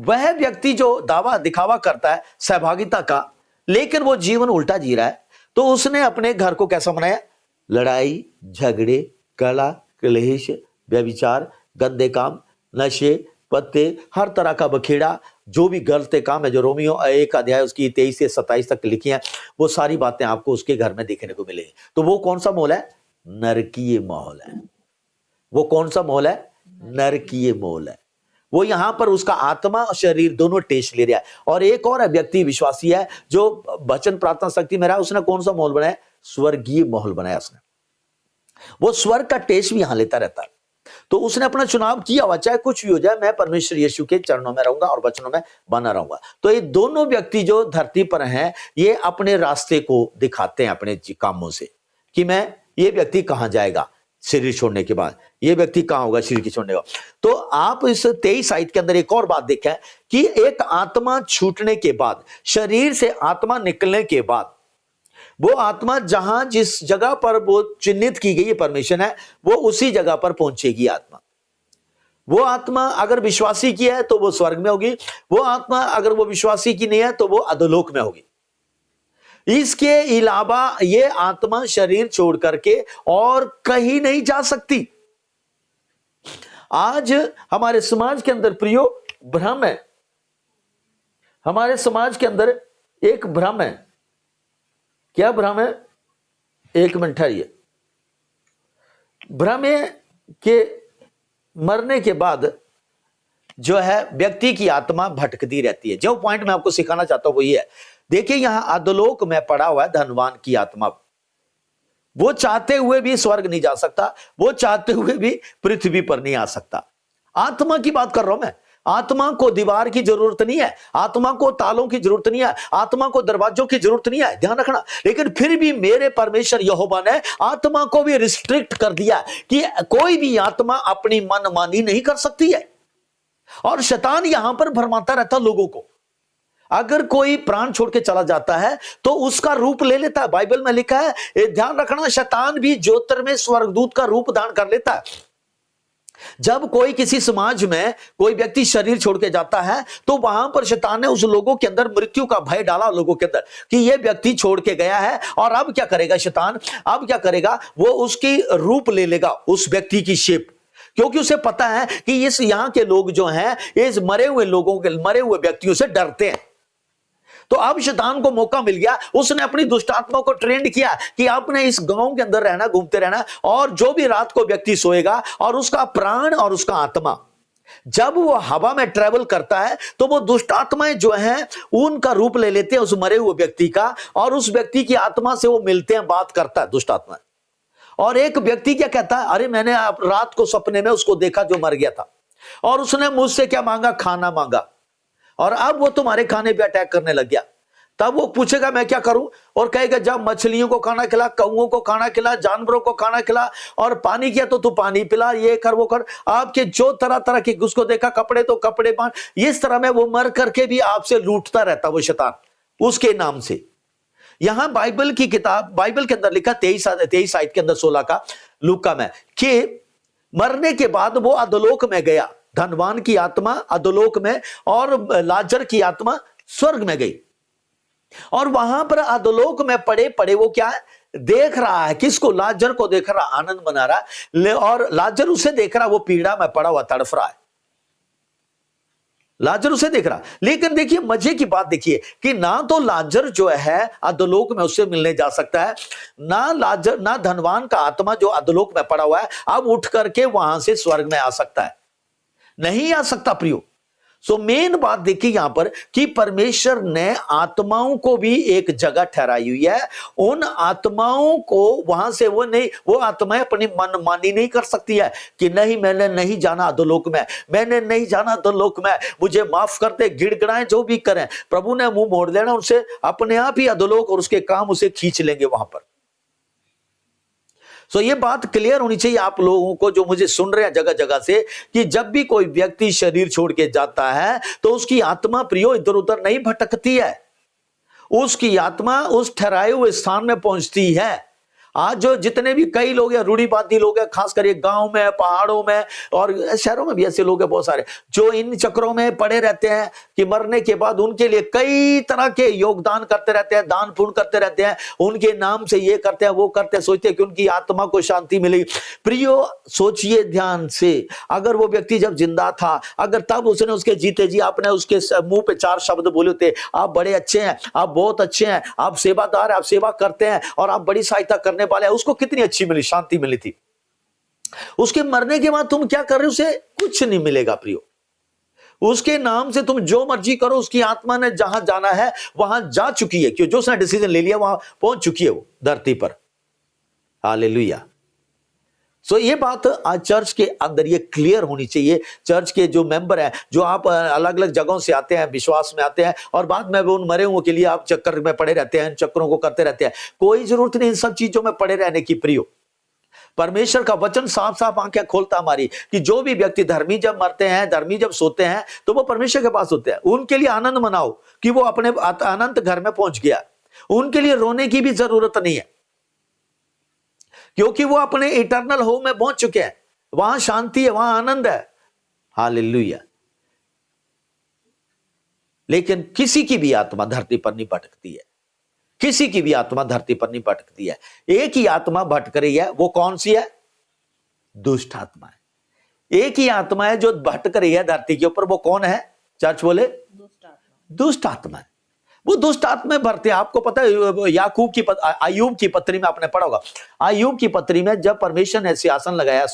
वह व्यक्ति जो दावा दिखावा करता है सहभागिता का, लेकिन वो जीवन उल्टा जी रहा है, तो उसने अपने घर को कैसा बनाया? लड़ाई, झगड़े, कलह, कलेश, व्यभिचार, गंदे काम, नशे, पत्ते, हर तरह का बखेड़ा, जो भी गलत काम है, जो रोमियो 1 अध्याय उसकी 23 से 27 तक लिखी है, वो सारी बातें आपको उसके घर में देखने को मिलेगी। तो वो कौन सा माहौल है? नरकीय माहौल है। वो कौन सा माहौल है? नरकीय माहौल है। वो यहां पर उसका आत्मा और शरीर दोनों टेस्ट ले रहा है। और एक और व्यक्ति विश्वासी है जो वचन प्रार्थना शक्ति में रहा, उसने कौन सा माहौल बनाया? स्वर्गीय माहौल बनाया उसने। वो स्वर्ग का टेस्ट भी यहां लेता रहता है। तो उसने अपना चुनाव किया हुआ, चाहे कुछ भी हो जाए, मैं परमेश्वर यीशु के चरणों में रहूंगा और वचनों में बना रहूंगा। तो ये दोनों व्यक्ति जो धरती पर हैं, ये अपने रास्ते को दिखाते हैं अपने कामों से, कि मैं, ये व्यक्ति कहां जाएगा शरीर छोड़ने के बाद, ये व्यक्ति कहां होगा शरीर की छोड़ने के बाद। तो आप इस 23 आयत के अंदर एक और बात देखें कि एक आत्मा छूटने के बाद, शरीर से आत्मा निकलने के बाद, वो आत्मा जहां जिस जगह पर वो चिन्हित की गई परमेश्वर है, वो उसी जगह पर पहुंचेगी आत्मा। वो आत्मा अगर विश्वासी की है तो वो स्वर्ग में होगी, वो आत्मा अगर वो विश्वासी की नहीं है तो वो अधोलोक में होगी। इसके अलावा ये आत्मा शरीर छोड़ करके और कहीं नहीं जा सकती। आज हमारे समाज के अंदर प्रियो भ्रम है, हमारे समाज के अंदर एक भ्रम है। क्या भ्रम है? एक मिनट ठहरिए। भ्रम है कि मरने के बाद जो है व्यक्ति की आत्मा भटकती रहती है। जो पॉइंट मैं आपको सिखाना चाहता हूं वो ये है, देखिए यहां अधोलोक में पड़ा हुआ है धनवान की आत्मा। वो चाहते हुए भी स्वर्ग नहीं जा सकता, वो चाहते हुए भी पृथ्वी पर नहीं आ सकता। आत्मा की बात कर रहा हूं मैं। आत्मा को दीवार की जरूरत नहीं है, आत्मा को तालों की जरूरत नहीं है, आत्मा को दरवाजों की जरूरत नहीं है, ध्यान रखना। लेकिन फिर भी मेरे परमेश्वर यहोवा ने आत्मा को भी रिस्ट्रिक्ट कर दिया कि कोई भी आत्मा अपनी मनमानी नहीं कर सकती है। और शैतान यहां पर भरमाता रहता लोगों को। अगर कोई प्राण छोड़ के चला जाता है तो उसका रूप ले लेता है। बाइबल में लिखा है, ध्यान रखना, शैतान भी ज्योतिर्मय स्वर्गदूत का रूप धारण कर लेता है। जब कोई किसी समाज में कोई व्यक्ति शरीर छोड़ के जाता है तो वहां पर शैतान ने उस लोगों के अंदर मृत्यु का भय डाला, लोगों के अंदर, कि यह व्यक्ति छोड़ के गया है। और अब क्या करेगा शैतान? अब क्या करेगा? वो उसकी रूप ले लेगा, उस व्यक्ति की शेप, क्योंकि उसे पता है कि इस यहां के लोग जो हैं इस मरे हुए लोगों के, मरे हुए व्यक्तियों से डरते हैं। तो अब शैतान को मौका मिल गया, उसने अपनी दुष्ट आत्मा को ट्रेंड किया कि आपने इस गांव के अंदर रहना, घूमते रहना, और जो भी रात को व्यक्ति सोएगा और उसका प्राण और उसका आत्मा जब वो हवा में ट्रेवल करता है तो वो दुष्ट आत्माएं जो हैं उनका रूप ले लेते हैं उस मरे हुए व्यक्ति का, और उस व्यक्ति की आत्मा से वो मिलते हैं, बात करता है दुष्ट आत्मा। और एक व्यक्ति क्या कहता है, अरे मैंने रात को सपने में उसको देखा जो मर गया था, और उसने मुझसे क्या मांगा? खाना मांगा, और अब वो तुम्हारे खाने पे अटैक करने लग गया। तब वो पूछेगा मैं क्या करूं? और कहेगा जब मछलियों को खाना खिला, कौओं को खाना खिला, जानवरों को खाना खिला, और पानी किया तो तू पानी पिला, ये कर वो कर। आपके जो तरह तरह के, उसको देखा कपड़े तो कपड़े बांध, इस तरह में वो मर करके भी आपसे लूटता रहता वो शैतान उसके नाम से। यहां बाइबल की किताब, बाइबल के अंदर लिखा 23 आयत के अंदर 16 का लूका में, कि मरने के बाद वो अधोलोक में गया, धनवान की आत्मा अधोलोक में, और लाजर की आत्मा स्वर्ग में गई। और वहां पर अधोलोक में पड़े पड़े वो क्या है? देख रहा है, किसको? लाजर को देख रहा, आनंद मना रहा, और लाजर उसे देख रहा, वो पीड़ा में पड़ा हुआ तड़फ रहा है। लाजर उसे देख रहा। लेकिन देखिए मजे की बात देखिए कि ना तो लाजर जो है अधोलोक में उससे मिलने जा सकता है, ना लाजर, ना धनवान का आत्मा जो अधोलोक में पड़ा हुआ है अब उठ करके वहां से स्वर्ग में आ सकता है, नहीं आ सकता प्रियो। सो मेन बात देखिए यहां पर कि परमेश्वर ने आत्माओं को भी एक जगह ठहराई हुई है। उन आत्माओं को वहां से वो नहीं, वो आत्माएं अपनी मनमानी नहीं कर सकती है कि नहीं मैंने नहीं जाना अधोलोक में, मैंने नहीं जाना अधोलोक में, मुझे माफ करते, गिड़गिड़ाएं जो भी करें, प्रभु ने मुंह मोड़ देना उनसे, अपने आप ही अधोलोक और उसके काम उसे खींच लेंगे वहां पर। सो ये बात क्लियर होनी चाहिए आप लोगों को जो मुझे सुन रहे हैं जगह जगह से, कि जब भी कोई व्यक्ति शरीर छोड़ के जाता है तो उसकी आत्मा प्रियो इधर उधर नहीं भटकती है, उसकी आत्मा उस ठहराए हुए स्थान में पहुंचती है। आज जो जितने भी कई लोग हैं, रूढ़िवादी लोग हैं, खास कर गांव में, पहाड़ों में और शहरों में भी ऐसे लोग हैं बहुत सारे, जो इन चक्रों में पड़े रहते हैं कि मरने के बाद उनके लिए कई तरह के योगदान करते रहते हैं, दान पुण्य करते रहते हैं, उनके नाम से ये करते हैं वो करते हैं, सोचते हैं कि उनकी आत्मा को शांति मिलेगी। प्रियो, सोचिए ध्यान से, अगर वो व्यक्ति जब जिंदा था, अगर तब उसने उसके जीते जी आपने उसके मुंह पे 4 शब्द बोले थे, आप बड़े अच्छे हैं, आप बहुत अच्छे हैं, आप सेवादार हैं, आप सेवा करते हैं और आप बड़ी सहायता करने वाले हैं, उसको कितनी अच्छी मिली, शांति मिली थी। उसके मरने के बाद तुम क्या कर रहे हो, उसे कुछ नहीं मिलेगा प्रियो। उसके नाम से तुम जो मर्जी करो, उसकी आत्मा ने जहां जाना है वहां जा चुकी है, क्यों, जो उसने डिसीजन ले लिया वहां पहुंच चुकी है वो धरती पर। हालेलुया। सो ये बात आज चर्च के अंदर ये क्लियर होनी चाहिए। चर्च के जो मेंबर हैं, जो आप अलग अलग जगहों से आते हैं, विश्वास में आते हैं और बाद में उन मरे हुओं के लिए आप चक्कर में पड़े रहते हैं, चक्रों को करते रहते हैं, कोई जरूरत नहीं इन सब चीजों में पड़े रहने की प्रियो। परमेश्वर का वचन साफ साफ आंखें खोलता हमारी कि जो भी व्यक्ति धर्मी जब मरते हैं, धर्मी जब सोते हैं, तो वो परमेश्वर के पास होते हैं। उनके लिए आनंद मनाओ कि वो अपने अनंत घर में पहुंच गया। उनके लिए रोने की भी जरूरत नहीं है, क्योंकि वो अपने इटर्नल होम में पहुंच चुके हैं, वहां शांति है, वहां आनंद है। हालेलुया। लेकिन किसी की भी आत्मा धरती पर नहीं भटकती है, किसी की भी आत्मा धरती पर नहीं भटकती है। एक ही आत्मा भटक रही है, वो कौन सी है? दुष्ट आत्मा है। एक ही आत्मा है जो भटक रही है धरती के ऊपर, वो कौन है? चर्च बोले, दुष्ट आत्मा है। वो दुष्ट आत्मा भरते हैं। आपको पता है आयूब की पत्री में आपने पढ़ा होगा, आयूब की पत्री में जब परमेश्वर ने सिंहासन लगाया